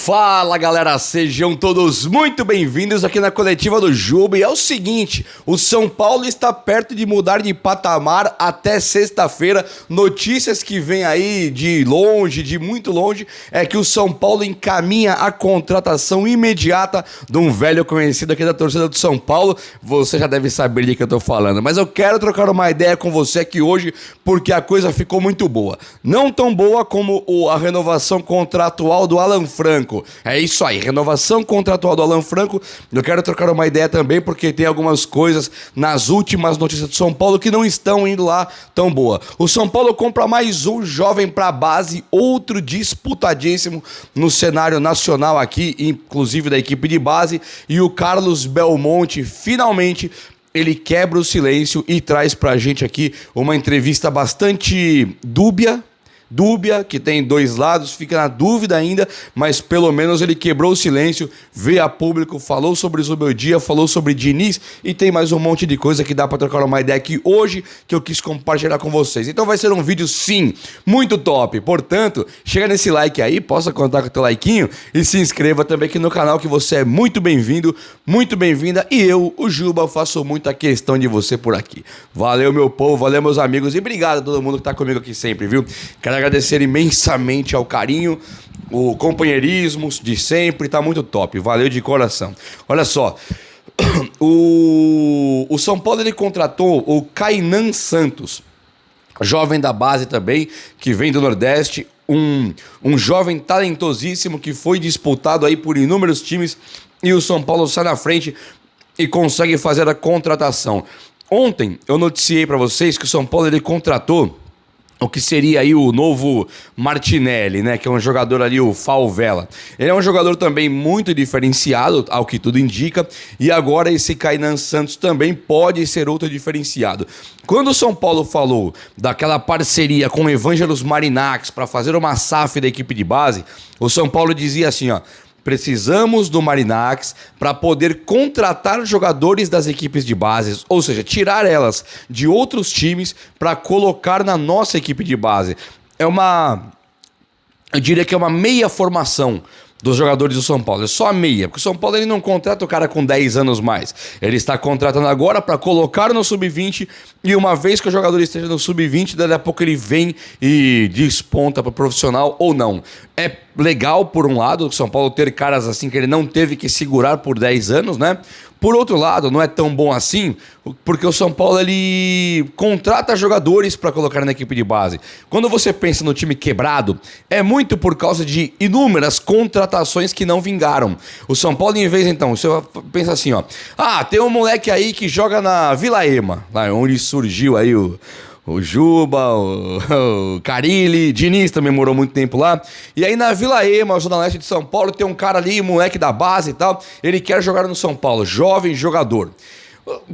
Fala galera, sejam todos muito bem-vindos aqui na coletiva do Juba. E é o seguinte, o São Paulo está perto de mudar de patamar até sexta-feira. Notícias que vêm aí de longe, de muito longe, é que o São Paulo encaminha a contratação imediata de um velho conhecido aqui da torcida do São Paulo. Você já deve saber de que eu tô falando, mas eu quero trocar uma ideia com você aqui hoje porque a coisa ficou muito boa. Não tão boa como a renovação contratual do Alan Franco. É isso aí, renovação contratual do Alan Franco. Eu quero trocar uma ideia também porque tem algumas coisas nas últimas notícias do São Paulo que não estão indo lá tão boa. O São Paulo compra mais um jovem pra base, outro disputadíssimo no cenário nacional aqui, inclusive da equipe de base, e o Carlos Belmonte finalmente ele quebra o silêncio e traz pra gente aqui uma entrevista bastante dúbia, que tem dois lados, fica na dúvida ainda, mas pelo menos ele quebrou o silêncio, veio a público, falou sobre Zubeldia, falou sobre Diniz e tem mais um monte de coisa que dá pra trocar uma ideia aqui hoje que eu quis compartilhar com vocês. Então vai ser um vídeo, sim, muito top. Portanto, chega nesse like aí, possa contar com o teu likeinho e se inscreva também aqui no canal que você é muito bem-vindo, muito bem-vinda e eu, o Juba, faço muita questão de você por aqui. Valeu, meu povo, valeu, meus amigos e obrigado a todo mundo que tá comigo aqui sempre, viu? Quero agradecer imensamente ao carinho, o companheirismo de sempre, tá muito top, valeu de coração. Olha só, o São Paulo ele contratou o Kainan Santos, jovem da base também, que vem do Nordeste, um jovem talentosíssimo que foi disputado aí por inúmeros times e o São Paulo sai na frente e consegue fazer a contratação. Ontem eu noticiei para vocês que o São Paulo ele contratou o que seria aí o novo Martinelli, né? Que é um jogador ali, o Falvela. Ele é um jogador também muito diferenciado, ao que tudo indica. E agora esse Kainan Santos também pode ser outro diferenciado. Quando o São Paulo falou daquela parceria com o Evangelos Marinax para fazer uma SAF da equipe de base, o São Paulo dizia assim, ó: precisamos do Marinax para poder contratar jogadores das equipes de base, ou seja, tirar elas de outros times para colocar na nossa equipe de base. Eu diria que é uma meia formação dos jogadores do São Paulo, é só a meia, porque o São Paulo ele não contrata o cara com 10 anos mais, ele está contratando agora para colocar no sub-20 e uma vez que o jogador esteja no sub-20, daqui a pouco ele vem e desponta para o profissional ou não. É legal por um lado o São Paulo ter caras assim que ele não teve que segurar por 10 anos, né? Por outro lado, não é tão bom assim, porque o São Paulo ele contrata jogadores para colocar na equipe de base. Quando você pensa no time quebrado, é muito por causa de inúmeras contratações que não vingaram. O São Paulo, em vez então, você pensa assim, ó: ah, tem um moleque aí que joga na Vila Ema, lá onde surgiu aí o Juba, o Carilli, Diniz também morou muito tempo lá. E aí na Vila Ema, Zona Leste de São Paulo, tem um cara ali, moleque da base e tal. Ele quer jogar no São Paulo, jovem jogador.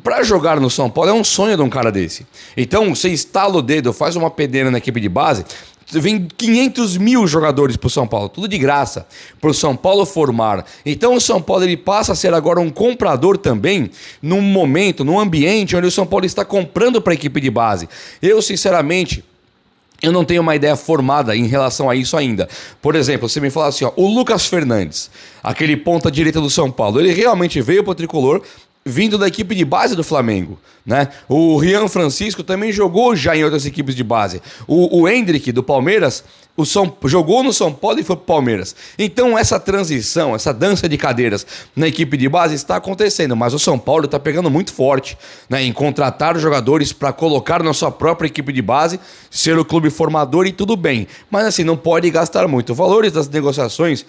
Pra jogar no São Paulo é um sonho de um cara desse. Então você estala o dedo, faz uma peneira na equipe de base, vem 500 mil jogadores pro São Paulo, tudo de graça, pro São Paulo formar. Então o São Paulo ele passa a ser agora um comprador também, num momento, num ambiente onde o São Paulo está comprando para a equipe de base. Eu, sinceramente, eu não tenho uma ideia formada em relação a isso ainda. Por exemplo, você me fala assim, ó, o Lucas Fernandes, aquele ponta direita do São Paulo, ele realmente veio pro tricolor vindo da equipe de base do Flamengo, né? O Rian Francisco também jogou já em outras equipes de base. O Hendrick, do Palmeiras, jogou no São Paulo e foi pro Palmeiras. Então essa transição, essa dança de cadeiras na equipe de base está acontecendo, mas o São Paulo está pegando muito forte, né, em contratar jogadores para colocar na sua própria equipe de base, ser o clube formador e tudo bem. Mas assim, não pode gastar muito. Valores das negociações,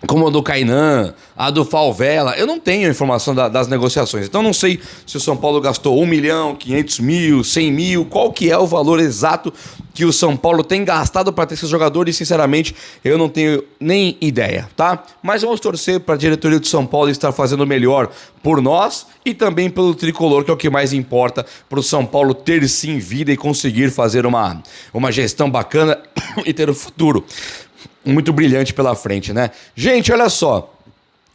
como a do Kainan, a do Falvela, eu não tenho informação das negociações, então não sei se o São Paulo gastou 1 milhão, 500 mil, 100 mil, qual que é o valor exato que o São Paulo tem gastado para ter esses jogadores, sinceramente, eu não tenho nem ideia, tá? Mas vamos torcer para a diretoria do São Paulo estar fazendo o melhor por nós e também pelo tricolor, que é o que mais importa, para o São Paulo ter sim vida e conseguir fazer uma gestão bacana e ter o futuro muito brilhante pela frente, né? Gente, olha só.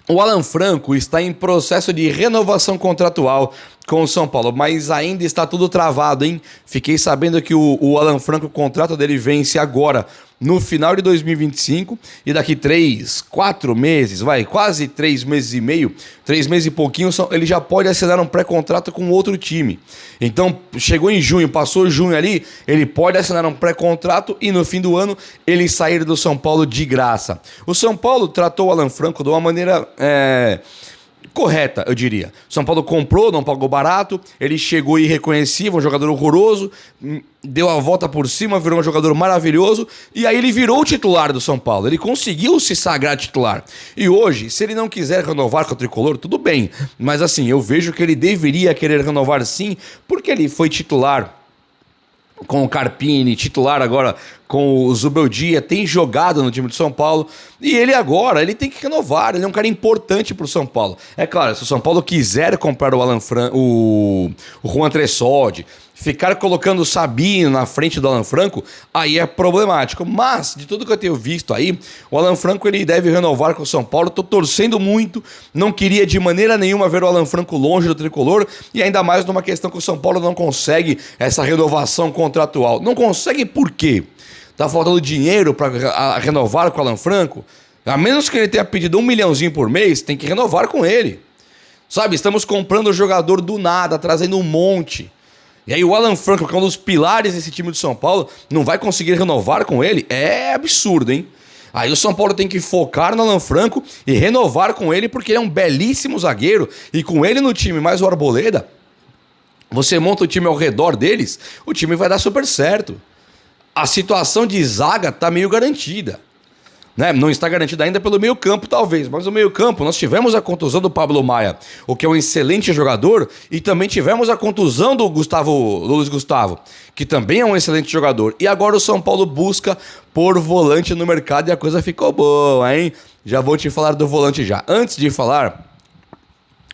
O Alan Franco está em processo de renovação contratual com o São Paulo, mas ainda está tudo travado, hein? Fiquei sabendo que o Alan Franco, o contrato dele vence agora, no final de 2025 e daqui 4 meses, quase 3 meses e meio, 3 meses e pouquinho, ele já pode assinar um pré-contrato com outro time. Então, chegou em junho, passou junho ali, ele pode assinar um pré-contrato e no fim do ano ele sair do São Paulo de graça. O São Paulo tratou o Alan Franco de uma maneira correta, eu diria. São Paulo comprou, não pagou barato, ele chegou irreconhecível, um jogador horroroso, deu a volta por cima, virou um jogador maravilhoso, e aí ele virou o titular do São Paulo. Ele conseguiu se sagrar titular. E hoje, se ele não quiser renovar com o Tricolor, tudo bem. Mas assim, eu vejo que ele deveria querer renovar sim, porque ele foi titular com o Carpini, titular agora com o Zubeldia, tem jogado no time do São Paulo, e ele agora, ele tem que renovar, ele é um cara importante pro São Paulo. É claro, se o São Paulo quiser comprar o Juan Tressoldi, ficar colocando o Sabino na frente do Alan Franco, aí é problemático. Mas, de tudo que eu tenho visto aí, o Alan Franco ele deve renovar com o São Paulo. Tô torcendo muito, não queria de maneira nenhuma ver o Alan Franco longe do Tricolor, e ainda mais numa questão que o São Paulo não consegue essa renovação contratual. Não consegue por quê? Tá faltando dinheiro para renovar com o Alan Franco? A menos que ele tenha pedido 1 milhãozinho por mês, tem que renovar com ele. Sabe, estamos comprando o jogador do nada, trazendo um monte. E aí o Alan Franco, que é um dos pilares desse time do São Paulo, não vai conseguir renovar com ele? É absurdo, hein? Aí o São Paulo tem que focar no Alan Franco e renovar com ele, porque ele é um belíssimo zagueiro. E com ele no time, mais o Arboleda, você monta o time ao redor deles, o time vai dar super certo. A situação de zaga tá meio garantida. Né? Não está garantida ainda pelo meio campo, talvez, mas o meio campo, nós tivemos a contusão do Pablo Maia, o que é um excelente jogador, e também tivemos a contusão do Luiz Gustavo, que também é um excelente jogador. E agora o São Paulo busca por volante no mercado e a coisa ficou boa, hein? Já vou te falar do volante já. Antes de falar,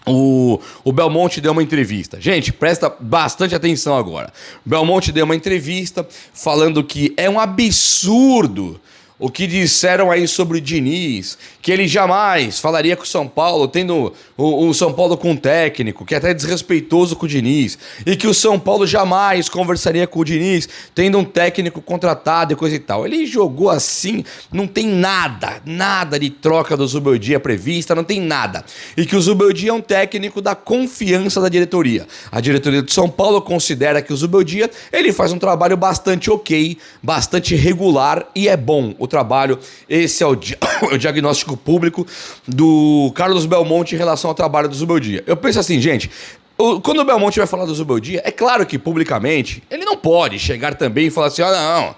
o Belmonte deu uma entrevista. Gente, presta bastante atenção agora. O Belmonte deu uma entrevista falando que é um absurdo o que disseram aí sobre o Diniz, que ele jamais falaria com o São Paulo, tendo o São Paulo com um técnico, que é até desrespeitoso com o Diniz, e que o São Paulo jamais conversaria com o Diniz, tendo um técnico contratado e coisa e tal. Ele jogou assim, não tem nada de troca do Zubeldia prevista, não tem nada. E que o Zubeldia é um técnico da confiança da diretoria. A diretoria do São Paulo considera que o Zubeldia, ele faz um trabalho bastante ok, bastante regular e é bom o trabalho. Esse é o diagnóstico público do Carlos Belmonte em relação ao trabalho do Zubeldia. Eu penso assim, gente, quando o Belmonte vai falar do Zubeldia, é claro que publicamente ele não pode chegar também e falar assim, não,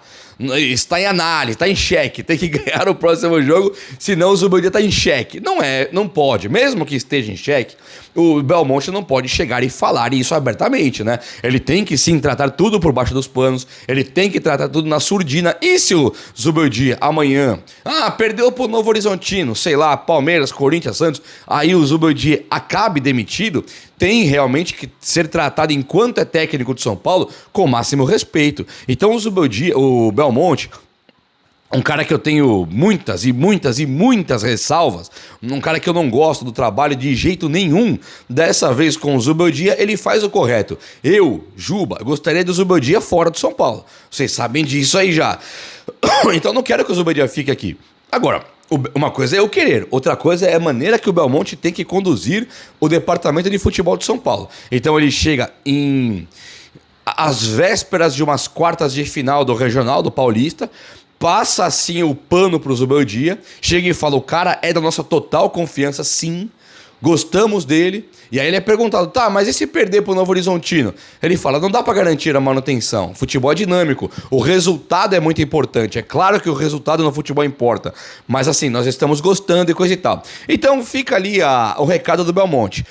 está em análise, está em xeque, tem que ganhar o próximo jogo, senão o Zubeldia está em xeque. Não pode, mesmo que esteja em xeque, o Belmonte não pode chegar e falar isso abertamente, né? Ele tem que sim tratar tudo por baixo dos panos, ele tem que tratar tudo na surdina. E se o Zubeldia amanhã, perdeu pro Novo Horizontino, sei lá, Palmeiras, Corinthians, Santos, aí o Zubeldia acabe demitido, tem realmente que ser tratado enquanto é técnico de São Paulo com o máximo respeito. Então o Belmonte, um cara que eu tenho muitas ressalvas, um cara que eu não gosto do trabalho de jeito nenhum, dessa vez com o Zubeldia, ele faz o correto. Eu, Juba, gostaria do Zubeldia fora do São Paulo. Vocês sabem disso aí já. Então não quero que o Zubeldia fique aqui. Agora, uma coisa é eu querer, outra coisa é a maneira que o Belmonte tem que conduzir o departamento de futebol de São Paulo. Então ele chega às vésperas de umas quartas de final do Regional, do Paulista, passa assim o pano pro Zubeldia, chega e fala, o cara é da nossa total confiança, sim, gostamos dele. E aí ele é perguntado, mas e se perder pro Novo Horizontino? Ele fala, não dá pra garantir a manutenção, futebol é dinâmico, o resultado é muito importante, é claro que o resultado no futebol importa, mas assim, nós estamos gostando e coisa e tal. Então fica ali o recado do Belmonte.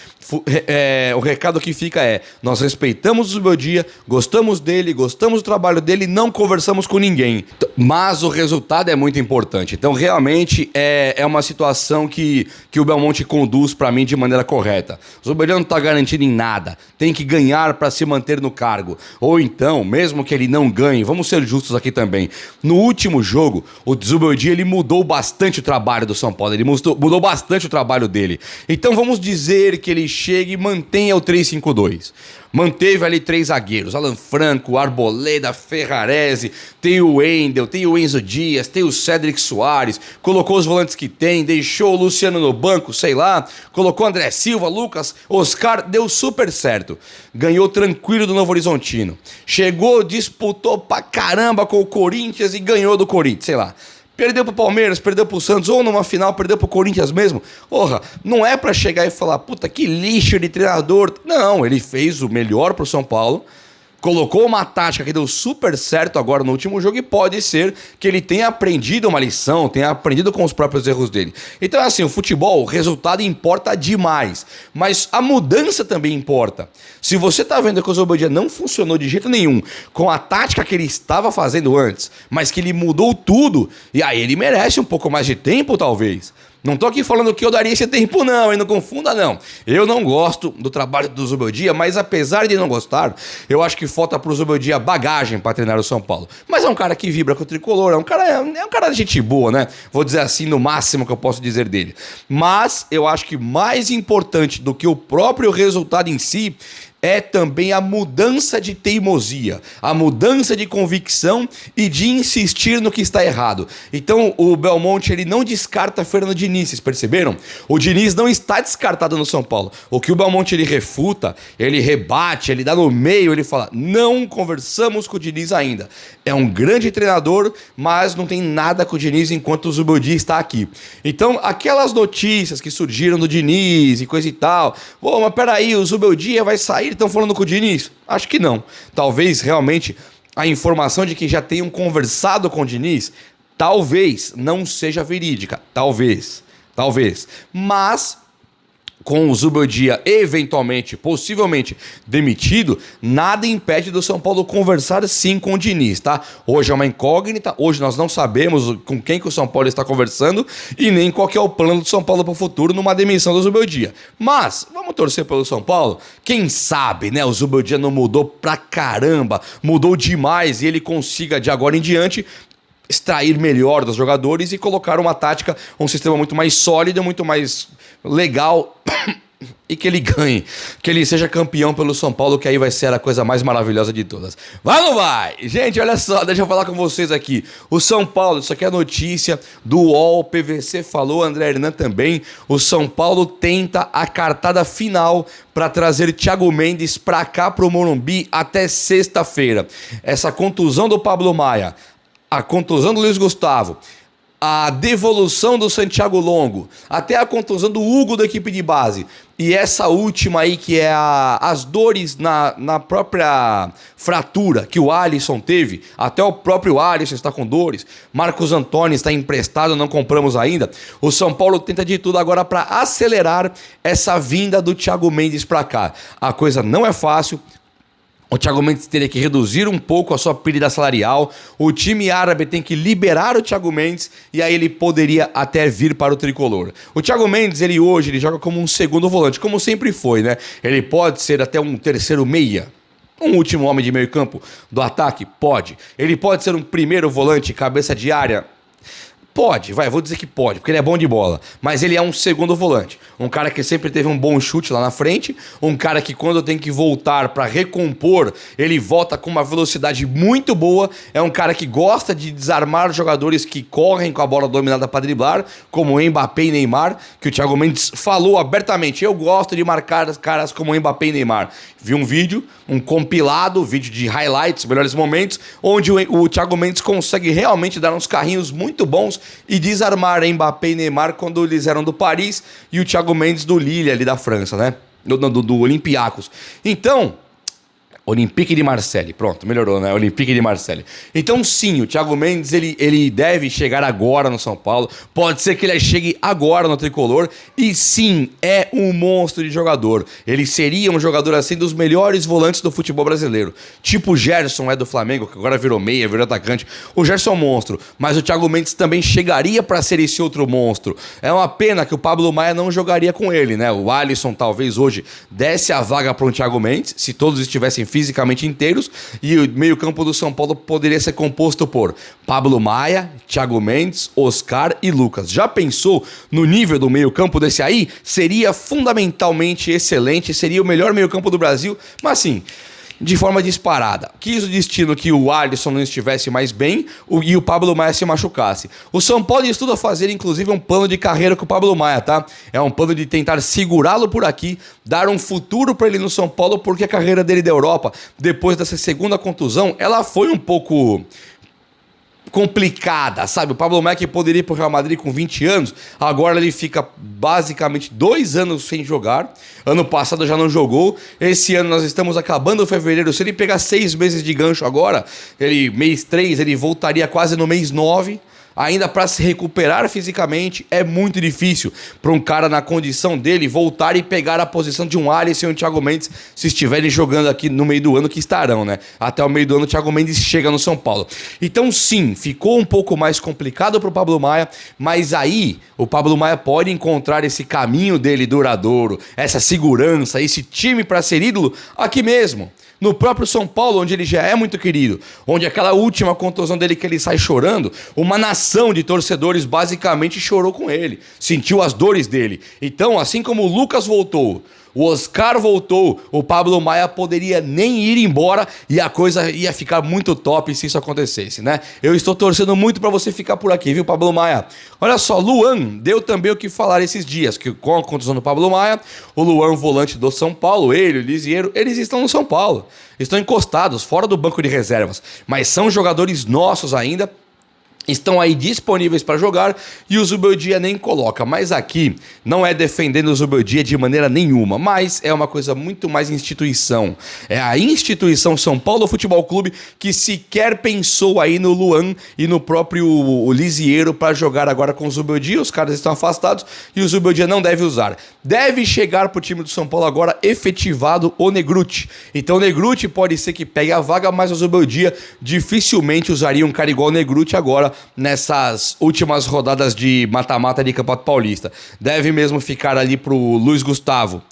O recado que fica é, nós respeitamos o Zubeldia, gostamos dele, gostamos do trabalho dele, não conversamos com ninguém, mas o resultado é muito importante. Então realmente é uma situação que o Belmonte conduz pra mim mim, de maneira correta. O Zubeldia não tá garantido em nada. Tem que ganhar para se manter no cargo. Ou então, mesmo que ele não ganhe, vamos ser justos aqui também. No último jogo, o Zubeldia, ele mudou bastante o trabalho do São Paulo. Ele mudou bastante o trabalho dele. Então vamos dizer que ele chegue e mantenha o 3-5-2. Manteve ali 3 zagueiros, Alan Franco, Arboleda, Ferrarese, tem o Wendel, tem o Enzo Dias, tem o Cédric Soares, colocou os volantes que tem, deixou o Luciano no banco, sei lá, colocou André Silva, Lucas, Oscar, deu super certo. Ganhou tranquilo do Novo Horizontino. Chegou, disputou pra caramba com o Corinthians e ganhou do Corinthians, sei lá. Perdeu pro Palmeiras, perdeu pro Santos, ou numa final perdeu pro Corinthians mesmo. Porra, não é pra chegar e falar, puta, que lixo de treinador. Não, ele fez o melhor pro São Paulo, colocou uma tática que deu super certo agora no último jogo e pode ser que ele tenha aprendido uma lição, tenha aprendido com os próprios erros dele. Então é assim, o futebol, o resultado importa demais, mas a mudança também importa. Se você tá vendo que o Zubeldia não funcionou de jeito nenhum com a tática que ele estava fazendo antes, mas que ele mudou tudo, e aí ele merece um pouco mais de tempo talvez. Não tô aqui falando que eu daria esse tempo não, e não confunda não. Eu não gosto do trabalho do Zubeldia, mas apesar de não gostar, eu acho que falta pro Zubeldia bagagem para treinar o São Paulo. Mas é um cara que vibra com o tricolor, é um cara de gente boa, né? Vou dizer assim, no máximo que eu posso dizer dele. Mas eu acho que mais importante do que o próprio resultado em si é também a mudança de teimosia, a mudança de convicção e de insistir no que está errado. Então o Belmonte, ele não descarta Fernando Diniz, vocês perceberam? O Diniz não está descartado no São Paulo. O que o Belmonte, ele refuta, ele rebate, ele dá no meio, ele fala, não conversamos com o Diniz ainda. É um grande treinador, mas não tem nada com o Diniz enquanto o Zubeldia está aqui. Então aquelas notícias que surgiram do Diniz e coisa e tal, pô, mas peraí, o Zubeldia vai sair, estão falando com o Diniz? Acho que não. Talvez realmente a informação de que já tenham conversado com o Diniz, talvez não seja verídica. Talvez. Mas com o Zubeldia eventualmente, possivelmente demitido, nada impede do São Paulo conversar sim com o Diniz, tá? Hoje é uma incógnita, hoje nós não sabemos com quem que o São Paulo está conversando e nem qual que é o plano do São Paulo para o futuro numa demissão do Zubeldia. Mas, vamos torcer pelo São Paulo? Quem sabe, né? O Zubeldia não mudou pra caramba, mudou demais e ele consiga de agora em diante extrair melhor dos jogadores e colocar uma tática, um sistema muito mais sólido, muito mais legal e que ele ganhe, que ele seja campeão pelo São Paulo, que aí vai ser a coisa mais maravilhosa de todas. Vai ou não vai? Gente, olha só, deixa eu falar com vocês aqui. O São Paulo, isso aqui é notícia do UOL, PVC falou, André Hernan também. O São Paulo tenta a cartada final para trazer Thiago Mendes para cá, pro Morumbi, até sexta-feira. Essa contusão do Pablo Maia, a contusão do Luiz Gustavo, a devolução do Santiago Longo, até a contusão do Hugo da equipe de base, e essa última aí que é as dores na própria fratura que o Alisson teve, até o próprio Alisson está com dores, Marcos Antônio está emprestado, não compramos ainda. O São Paulo tenta de tudo agora para acelerar essa vinda do Thiago Mendes para cá. A coisa não é fácil. O Thiago Mendes teria que reduzir um pouco a sua pedida salarial. O time árabe tem que liberar o Thiago Mendes e aí ele poderia até vir para o tricolor. O Thiago Mendes, ele joga como um segundo volante, como sempre foi, né? Ele pode ser até um terceiro meia. Um último homem de meio campo do ataque? Pode. Ele pode ser um primeiro volante, cabeça de área? Pode, vou dizer que pode, porque ele é bom de bola. Mas ele é um segundo volante. Um cara que sempre teve um bom chute lá na frente. Um cara que quando tem que voltar para recompor, ele volta com uma velocidade muito boa. É um cara que gosta de desarmar jogadores que correm com a bola dominada para driblar, como Mbappé e Neymar, que o Thiago Mendes falou abertamente. Eu gosto de marcar caras como Mbappé e Neymar. Vi um vídeo, um compilado, vídeo de highlights, melhores momentos, onde o Thiago Mendes consegue realmente dar uns carrinhos muito bons e desarmar Mbappé e Neymar quando eles eram do Paris e o Thiago Mendes do Lille ali da França, né? Do Olympiacos. Então, Olympique de Marseille, pronto, melhorou, né? Olympique de Marseille. Então sim, o Thiago Mendes, ele deve chegar agora no São Paulo, pode ser que ele chegue agora no Tricolor, e sim, é um monstro de jogador. Ele seria um jogador assim dos melhores volantes do futebol brasileiro, tipo o Gerson é do Flamengo, que agora virou meia, virou atacante. O Gerson é um monstro, mas o Thiago Mendes também chegaria para ser esse outro monstro. É uma pena que o Pablo Maia não jogaria com ele, né? O Alisson talvez hoje desse a vaga para o Thiago Mendes, se todos estivessem fisicamente inteiros, e o meio-campo do São Paulo poderia ser composto por Pablo Maia, Thiago Mendes, Oscar e Lucas. Já pensou no nível do meio-campo desse aí? Seria fundamentalmente excelente, seria o melhor meio-campo do Brasil, mas assim, de forma disparada. Quis o destino que o Alisson não estivesse mais bem e o Pablo Maia se machucasse. O São Paulo estuda fazer, inclusive, um plano de carreira com o Pablo Maia, tá? É um plano de tentar segurá-lo por aqui, dar um futuro para ele no São Paulo, porque a carreira dele da Europa, depois dessa segunda contusão, ela foi um pouco complicada, sabe? O Pablo Maia que poderia ir pro Real Madrid com 20 anos, agora ele fica basicamente 2 anos sem jogar. Ano passado já não jogou, esse ano nós estamos acabando fevereiro, se ele pegar 6 meses de gancho agora, mês 3, ele voltaria quase no mês 9. Ainda para se recuperar fisicamente é muito difícil para um cara na condição dele voltar e pegar a posição de um Alisson e um Thiago Mendes se estiverem jogando aqui no meio do ano, que estarão, né? Até o meio do ano o Thiago Mendes chega no São Paulo. Então sim, ficou um pouco mais complicado para o Pablo Maia, mas aí o Pablo Maia pode encontrar esse caminho dele duradouro, essa segurança, esse time para ser ídolo aqui mesmo. No próprio São Paulo, onde ele já é muito querido, onde aquela última contusão dele que ele sai chorando, uma nação de torcedores basicamente chorou com ele, sentiu as dores dele. Então, assim como o Lucas voltou, o Oscar voltou, o Pablo Maia poderia nem ir embora e a coisa ia ficar muito top se isso acontecesse, né? Eu estou torcendo muito para você ficar por aqui, viu, Pablo Maia? Olha só, Luan deu também o que falar esses dias, que com a contusão do Pablo Maia, o Luan, volante do São Paulo, ele, o Lisieiro, eles estão no São Paulo, estão encostados, fora do banco de reservas, mas são jogadores nossos ainda, estão aí disponíveis para jogar e o Zubeldia nem coloca. Mas aqui não é defendendo o Zubeldia de maneira nenhuma, mas é uma coisa muito mais instituição. É a instituição São Paulo Futebol Clube que sequer pensou aí no Luan e no próprio Lisieiro para jogar agora com o Zubeldia. Os caras estão afastados e o Zubeldia não deve usar. Deve chegar para o time do São Paulo agora efetivado o Negrutti. Então o Negrutti pode ser que pegue a vaga, mas o Zubeldia dificilmente usaria um cara igual o Negrutti agora nessas últimas rodadas de mata-mata de Campeonato Paulista. Deve mesmo ficar ali pro Luiz Gustavo.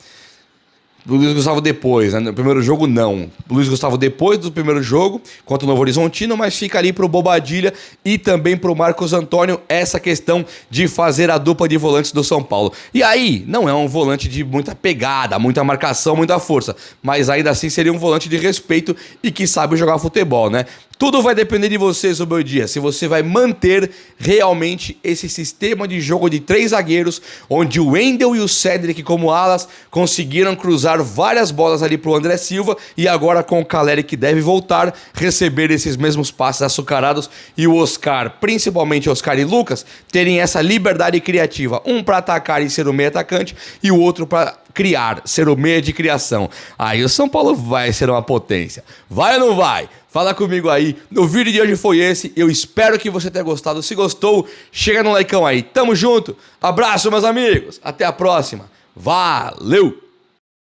O Luiz Gustavo depois, né? No primeiro jogo, não. O Luiz Gustavo depois do primeiro jogo, contra o Novo Horizontino, mas fica ali pro Bobadilha e também pro Marcos Antônio essa questão de fazer a dupla de volantes do São Paulo. E aí, não é um volante de muita pegada, muita marcação, muita força, mas ainda assim seria um volante de respeito e que sabe jogar futebol, né? Tudo vai depender de você, Zubeldia, se você vai manter realmente esse sistema de jogo de 3 zagueiros, onde o Wendel e o Cedric como alas conseguiram cruzar várias bolas ali pro André Silva e agora com o Caleri que deve voltar, receber esses mesmos passes açucarados e o Oscar, principalmente Oscar e Lucas, terem essa liberdade criativa, um para atacar e ser o meio atacante e o outro para criar, ser o meio de criação. Aí o São Paulo vai ser uma potência. Vai ou não vai? Fala comigo aí. O vídeo de hoje foi esse. Eu espero que você tenha gostado. Se gostou, chega no likeão aí. Tamo junto. Abraço, meus amigos. Até a próxima. Valeu!